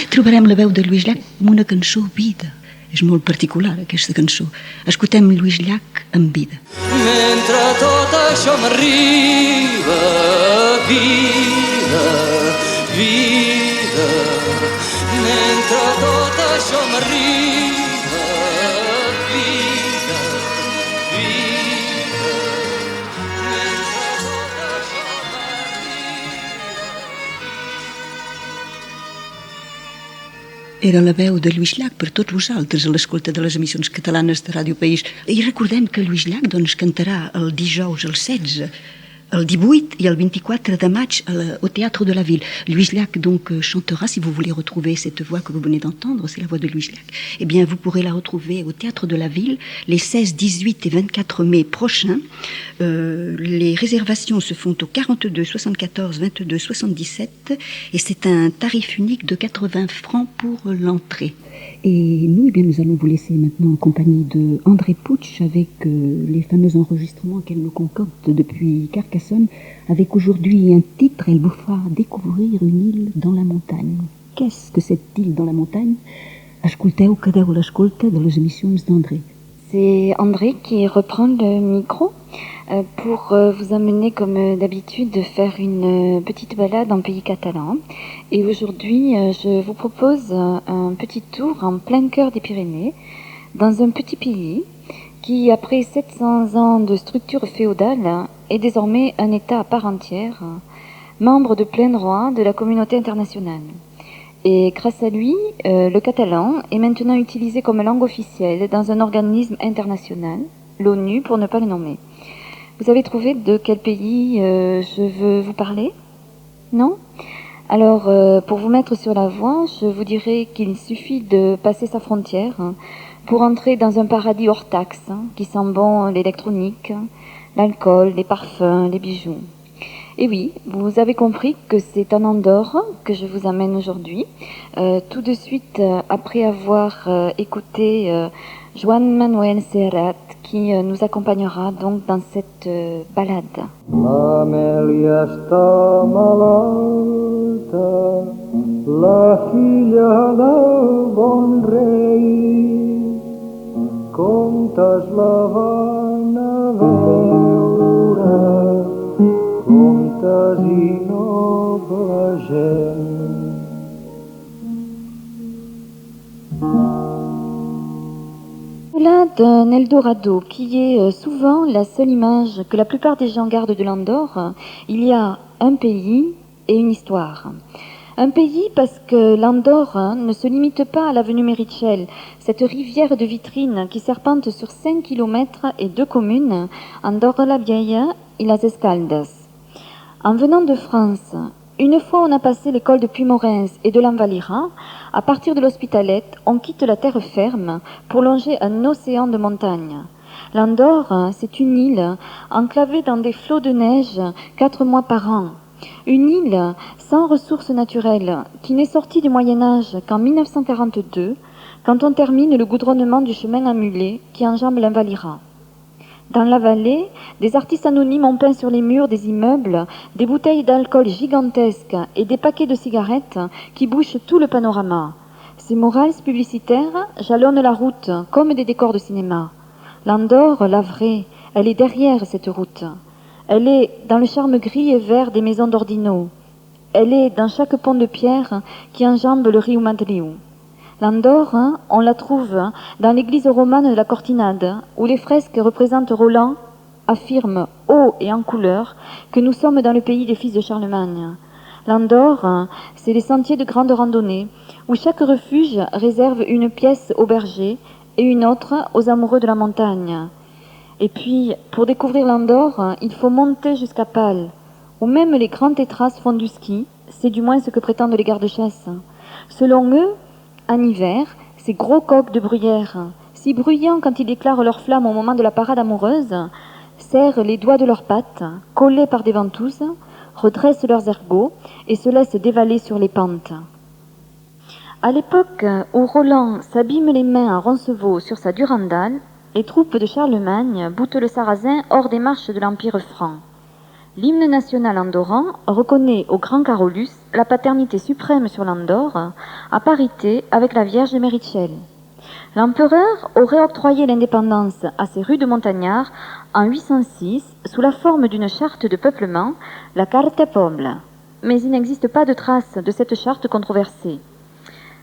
Trobarem la veu de Lluís Llach amb una cançó Vida. És molt particular, aquesta cançó. Escoltem Lluís Llach amb Vida. Mentre tot això m'arriba, vida, vida. Mentre tot això m'arriba, vida, vida. Mentre tot això Era la veu de Lluís Llach per tots vosaltres a l'escolta de les emissions catalanes de Ràdio País. I recordem que Lluís Llach doncs, cantarà el dijous, el 16, el 18 et le 24 de maig au Théâtre de la Ville. Louis Llach donc chantera, si vous voulez retrouver cette voix que vous venez d'entendre, c'est la voix de Louis Llach. Eh bien, vous pourrez la retrouver au Théâtre de la Ville les 16, 18 et 24 mai prochains. Les réservations se font au 42 74 22 77 et c'est un tarif unique de 80 francs pour l'entrée. Et nous, eh bien, nous allons vous laisser maintenant en compagnie de André Puig avec les fameux enregistrements qu'elle nous concocte depuis Carcassonne, avec aujourd'hui un titre, elle vous fera découvrir une île dans la montagne. Qu'est-ce que cette île dans la montagne? Escolteu, quedeu a l'escolta de les émissions d'André. C'est André qui reprend le micro pour vous amener, comme d'habitude, de faire une petite balade en pays catalan. Et aujourd'hui, je vous propose un petit tour en plein cœur des Pyrénées, dans un petit pays qui, après 700 ans de structure féodale, est désormais un État à part entière, membre de plein droit de la communauté internationale. Et grâce à lui, le catalan est maintenant utilisé comme langue officielle dans un organisme international, l'ONU pour ne pas le nommer. Vous avez trouvé de quel pays je veux vous parler? Non? Alors, pour vous mettre sur la voie, je vous dirais qu'il suffit de passer sa frontière pour entrer dans un paradis hors taxe, qui sent bon l'électronique, l'alcool, les parfums, les bijoux. Et oui, vous avez compris que c'est en Andorre que je vous amène aujourd'hui, tout de suite après avoir écouté Joan Manuel Serrat qui nous accompagnera donc dans cette balade. L'Amèlia està malalta, la filla del bon rei, comptes la van a veure, comptes i noble gent. Au-delà d'un Eldorado qui est souvent la seule image que la plupart des gens gardent de l'Andorre, il y a un pays et une histoire. Un pays parce que l'Andorre ne se limite pas à l'avenue Meritxell, cette rivière de vitrine qui serpente sur 5 km et 2 communes, Andorre la Vieille et Las Escaldes. En venant de France, une fois on a passé l'école de Puymorens et de l'Envalira, à partir de l'Hospitalet, on quitte la terre ferme pour longer un océan de montagnes. L'Andorre, c'est une île enclavée dans des flots de neige 4 mois par an. Une île sans ressources naturelles qui n'est sortie du Moyen-Âge qu'en 1942, quand on termine le goudronnement du chemin à mulets qui enjambe l'Envalira. Dans la vallée, des artistes anonymes ont peint sur les murs des immeubles des bouteilles d'alcool gigantesques et des paquets de cigarettes qui bouchent tout le panorama. Ces murales publicitaires jalonnent la route comme des décors de cinéma. L'Andorre, la vraie, elle est derrière cette route. Elle est dans le charme gris et vert des maisons d'Ordino. Elle est dans chaque pont de pierre qui enjambe le Riu Madriu. L'Andorre, on la trouve dans l'église romane de la Cortinade, où les fresques représentent Roland, affirment haut et en couleur que nous sommes dans le pays des fils de Charlemagne. L'Andorre, c'est les sentiers de grande randonnée, où chaque refuge réserve une pièce aux bergers et une autre aux amoureux de la montagne. Et puis, pour découvrir l'Andorre, il faut monter jusqu'à Pal, où même les grands tétras font du ski, c'est du moins ce que prétendent les gardes-chasses. Selon eux, en hiver, ces gros coqs de bruyère, si bruyants quand ils déclarent leur flamme au moment de la parade amoureuse, serrent les doigts de leurs pattes, collés par des ventouses, redressent leurs ergots et se laissent dévaler sur les pentes. À l'époque où Roland s'abîme les mains à Roncevaux sur sa Durandal, les troupes de Charlemagne boutent le Sarrasin hors des marches de l'Empire franc. L'hymne national andorran reconnaît au grand Carolus la paternité suprême sur l'Andorre, à parité avec la Vierge de Méritchel. L'empereur aurait octroyé l'indépendance à ces rudes montagnards en 806 sous la forme d'une charte de peuplement, la Carte Pobla. Mais il n'existe pas de trace de cette charte controversée.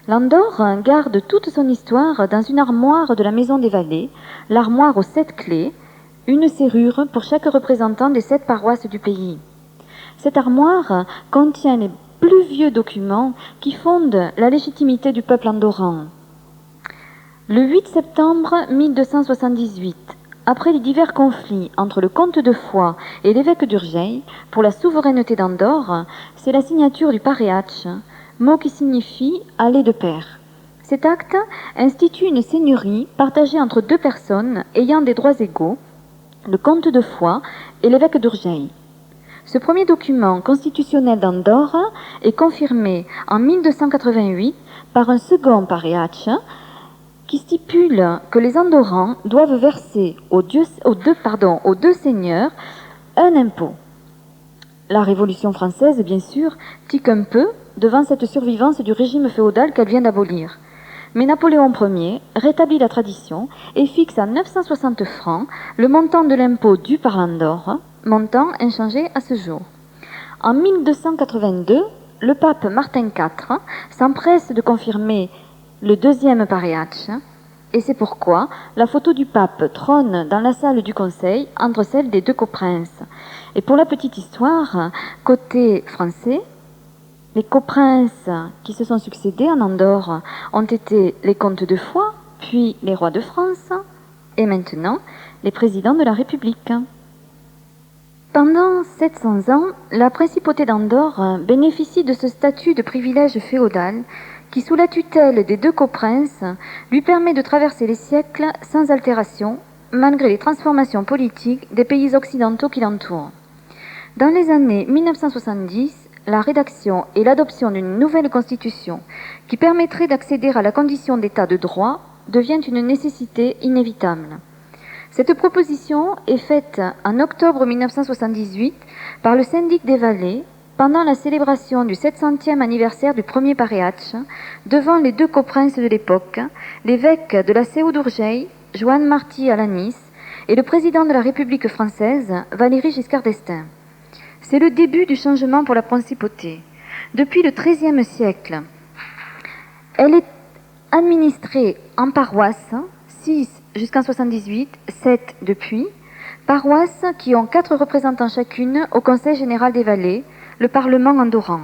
L'Andorre garde toute son histoire dans une armoire de la Maison des Vallées, l'armoire aux 7 clés, une serrure pour chaque représentant des 7 paroisses du pays. Cette armoire contient les plus vieux documents qui fondent la légitimité du peuple andorran. Le 8 septembre 1278, après les divers conflits entre le comte de Foix et l'évêque d'Urgell pour la souveraineté d'Andorre, c'est la signature du pareatch, mot qui signifie « aller de pair ». Cet acte institue une seigneurie partagée entre 2 personnes ayant des droits égaux, le comte de Foix et l'évêque d'Urgell. Ce premier document constitutionnel d'Andorre est confirmé en 1288 par un second pareatch qui stipule que les Andorrans doivent verser aux deux seigneurs un impôt. La Révolution française, bien sûr, tique un peu devant cette survivance du régime féodal qu'elle vient d'abolir. Mais Napoléon Ier rétablit la tradition et fixe à 960 francs le montant de l'impôt dû par l'Andorre, montant inchangé à ce jour. En 1282, le pape Martin IV s'empresse de confirmer le deuxième pareatch, et c'est pourquoi la photo du pape trône dans la salle du conseil entre celles des 2 coprinces. Et pour la petite histoire, côté français, les coprinces qui se sont succédés en Andorre ont été les comtes de Foix, puis les rois de France, et maintenant les présidents de la République. Pendant 700 ans, la principauté d'Andorre bénéficie de ce statut de privilège féodal qui, sous la tutelle des 2 coprinces, lui permet de traverser les siècles sans altération, malgré les transformations politiques des pays occidentaux qui l'entourent. Dans les années 1970, la rédaction et l'adoption d'une nouvelle constitution qui permettrait d'accéder à la condition d'état de droit devient une nécessité inévitable. Cette proposition est faite en octobre 1978 par le syndic des Vallées pendant la célébration du 700e anniversaire du premier pareatch devant les 2 coprinces de l'époque, l'évêque de la Séou d'Urgell, Joan Martí Alanis, et le président de la République française, Valéry Giscard d'Estaing. C'est le début du changement pour la principauté. Depuis le XIIIe siècle, elle est administrée en paroisses, 6 jusqu'en 78, 7 depuis, paroisses qui ont 4 représentants chacune au Conseil général des Vallées, le Parlement andorran.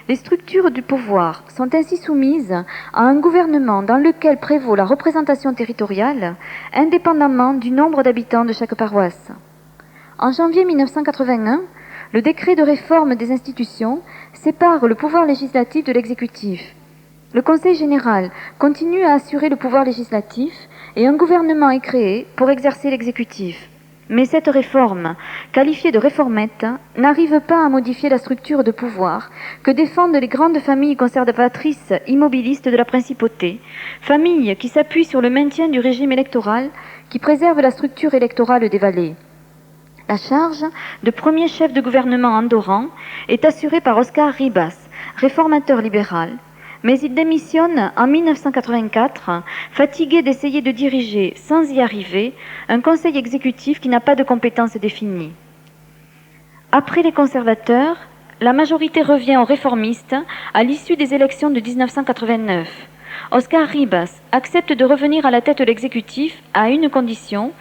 Les structures du pouvoir sont ainsi soumises à un gouvernement dans lequel prévaut la représentation territoriale, indépendamment du nombre d'habitants de chaque paroisse. En janvier 1981, le décret de réforme des institutions sépare le pouvoir législatif de l'exécutif. Le Conseil général continue à assurer le pouvoir législatif et un gouvernement est créé pour exercer l'exécutif. Mais cette réforme, qualifiée de réformette, n'arrive pas à modifier la structure de pouvoir que défendent les grandes familles conservatrices immobilistes de la principauté, familles qui s'appuient sur le maintien du régime électoral qui préserve la structure électorale des vallées. La charge de premier chef de gouvernement andorran est assurée par Oscar Ribas, réformateur libéral, mais il démissionne en 1984, fatigué d'essayer de diriger, sans y arriver, un conseil exécutif qui n'a pas de compétences définies. Après les conservateurs, la majorité revient aux réformistes à l'issue des élections de 1989. Oscar Ribas accepte de revenir à la tête de l'exécutif à une condition,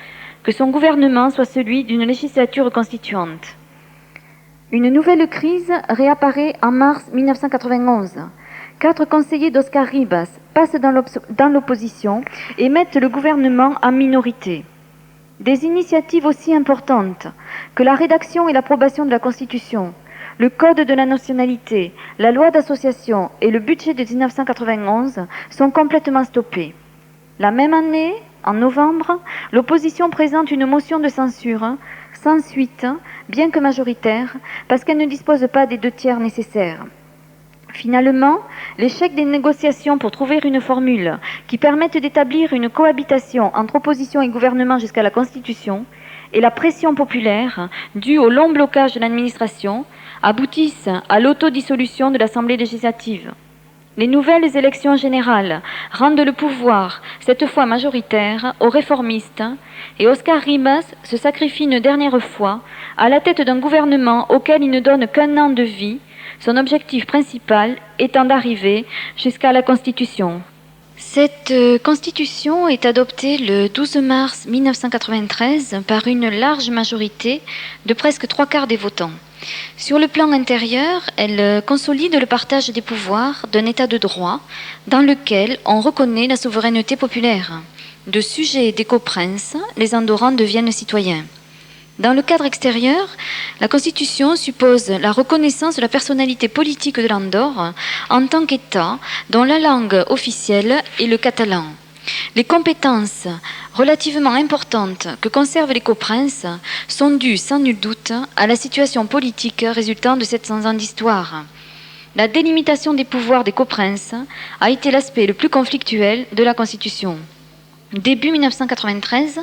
que son gouvernement soit celui d'une législature constituante. Une nouvelle crise réapparaît en mars 1991. 4 conseillers d'Oscar Ribas passent dans l'opposition et mettent le gouvernement en minorité. Des initiatives aussi importantes que la rédaction et l'approbation de la Constitution, le Code de la nationalité, la loi d'association et le budget de 1991 sont complètement stoppées. La même année, en novembre, l'opposition présente une motion de censure, sans suite, bien que majoritaire, parce qu'elle ne dispose pas des 2 tiers nécessaires. Finalement, l'échec des négociations pour trouver une formule qui permette d'établir une cohabitation entre opposition et gouvernement jusqu'à la Constitution et la pression populaire, due au long blocage de l'administration, aboutissent à l'autodissolution de l'Assemblée législative. Les nouvelles élections générales rendent le pouvoir, cette fois majoritaire, aux réformistes, et Oscar Ribas se sacrifie une dernière fois à la tête d'un gouvernement auquel il ne donne qu'un an de vie, son objectif principal étant d'arriver jusqu'à la Constitution. Cette Constitution est adoptée le 12 mars 1993 par une large majorité de presque 3/4 des votants. Sur le plan intérieur, elle consolide le partage des pouvoirs d'un État de droit dans lequel on reconnaît la souveraineté populaire. De sujets d'éco-princes, les Andorrans deviennent citoyens. Dans le cadre extérieur, la Constitution suppose la reconnaissance de la personnalité politique de l'Andorre en tant qu'État dont la langue officielle est le catalan. Les compétences relativement importantes que conservent les coprinces sont dues sans nul doute à la situation politique résultant de 700 ans d'histoire. La délimitation des pouvoirs des coprinces a été l'aspect le plus conflictuel de la Constitution. Début 1993,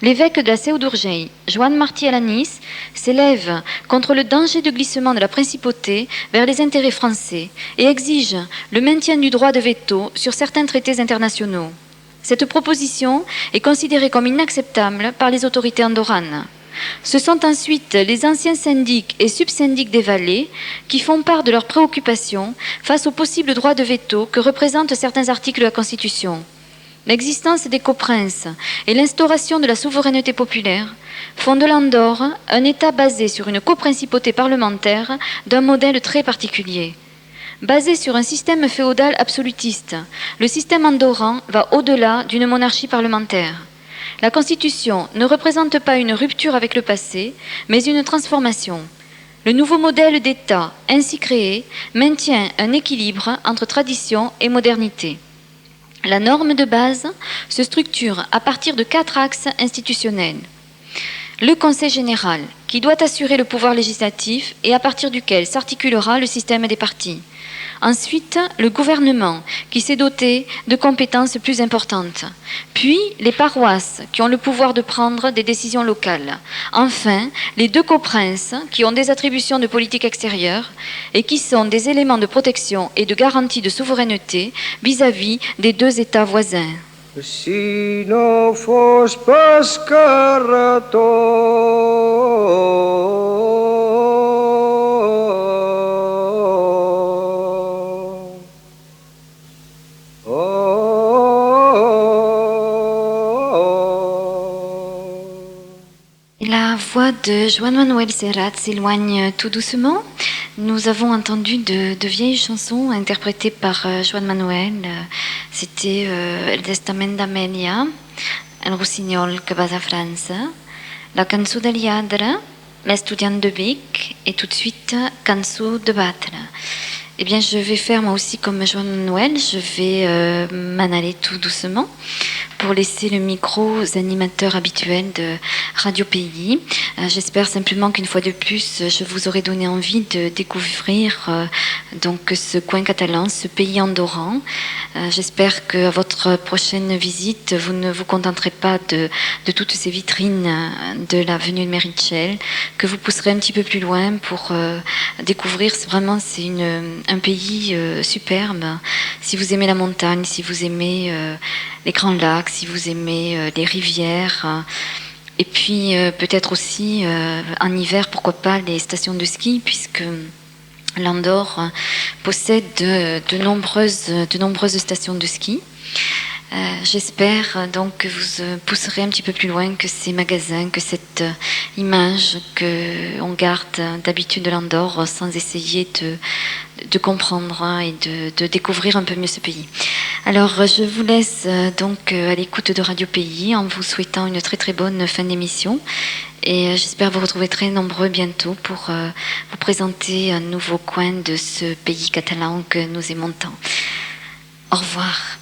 l'évêque de la Seu d'Urgell, Joan Martí Alanís, s'élève contre le danger de glissement de la principauté vers les intérêts français et exige le maintien du droit de veto sur certains traités internationaux. Cette proposition est considérée comme inacceptable par les autorités andorranes. Ce sont ensuite les anciens syndics et subsyndics des vallées qui font part de leurs préoccupations face au possible droit de veto que représentent certains articles de la Constitution. L'existence des coprinces et l'instauration de la souveraineté populaire font de l'Andorre un État basé sur une coprincipauté parlementaire d'un modèle très particulier. Basé sur un système féodal absolutiste, le système andorran va au-delà d'une monarchie parlementaire. La Constitution ne représente pas une rupture avec le passé, mais une transformation. Le nouveau modèle d'État ainsi créé maintient un équilibre entre tradition et modernité. La norme de base se structure à partir de 4 axes institutionnels. Le Conseil général, qui doit assurer le pouvoir législatif et à partir duquel s'articulera le système des partis. Ensuite, le gouvernement, qui s'est doté de compétences plus importantes. Puis, les paroisses, qui ont le pouvoir de prendre des décisions locales. Enfin, les 2 coprinces, qui ont des attributions de politique extérieure et qui sont des éléments de protection et de garantie de souveraineté vis-à-vis des 2 États voisins. Si no fos pas La voix de Joan Manuel Serrat s'éloigne tout doucement. Nous avons entendu de vieilles chansons interprétées par Joan Manuel. C'était El Testament d'Amelia, El Rossinyol que va a França, la cançó de Liadre, L'estudiant de Vic et tout de suite Cançó de Batre. Eh bien, je vais faire moi aussi comme Joan Manuel, je vais m'en aller tout doucement pour laisser le micro aux animateurs habituels de Radio Pays. J'espère simplement qu'une fois de plus, je vous aurai donné envie de découvrir donc ce coin catalan, ce pays andorran. J'espère qu'à votre prochaine visite, vous ne vous contenterez pas de toutes ces vitrines de l'avenue de Meritxell, que vous pousserez un petit peu plus loin pour découvrir. Vraiment, c'est un pays superbe. Si vous aimez la montagne, si vous aimez les grands lacs, si vous aimez les rivières, et puis peut-être aussi en hiver, pourquoi pas les stations de ski, puisque l'Andorre possède de nombreuses stations de ski. J'espère donc que vous pousserez un petit peu plus loin que ces magasins, que cette image qu'on garde d'habitude de l'Andorre sans essayer de comprendre et de découvrir un peu mieux ce pays. Alors je vous laisse donc à l'écoute de Radio Pays en vous souhaitant une très très bonne fin d'émission et j'espère vous retrouver très nombreux bientôt pour vous présenter un nouveau coin de ce pays catalan que nous aimons tant. Au revoir.